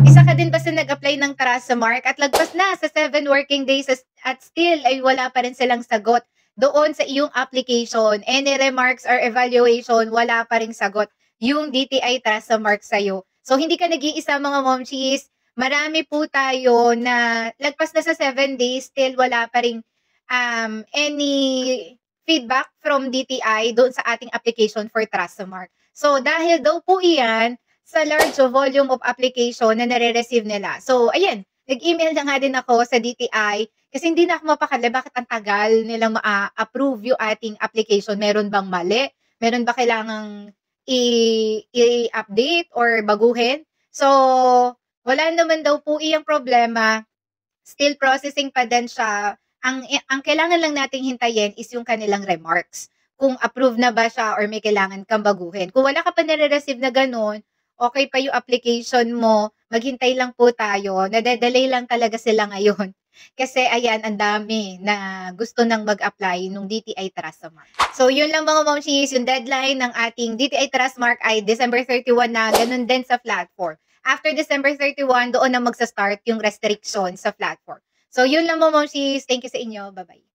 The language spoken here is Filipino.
Isa ka din ba sa nag-apply ng Trustmark at lagpas na sa 7 working days at still ay wala pa rin silang sagot doon sa iyong application? Any remarks or evaluation, wala pa ring sagot yung DTI Trustmark sa'yo. So, hindi ka nag-iisa mga momchies. Marami po tayo na lagpas na sa 7 days, still wala pa ring any feedback from DTI doon sa ating application for Trustmark. So, dahil daw po iyan sa large volume of application na nare-receive nila. So, ayan, nag-email na nga din ako sa DTI kasi hindi na ako mapakali bakit ang tagal nilang ma-approve yung ating application. Meron bang mali? Meron ba kailangang i-update or baguhin? So, wala naman daw po iyang problema. Still processing pa din siya. Ang kailangan lang nating hintayin is yung kanilang remarks. Kung approve na ba siya or may kailangan kang baguhin. Kung wala ka pa nare-receive na ganun, okay pa yung application mo, maghintay lang po tayo. Nade-delay lang talaga sila ngayon. Kasi ayan, ang dami na gusto nang mag-apply nung DTI Trustmark. So, yun lang mga momshies, yung deadline ng ating DTI Trustmark ay December 31 na, ganun din sa platform. After December 31, doon na magsa-start yung restriction sa platform. So, yun lang mga momshies. Thank you sa inyo. Bye-bye.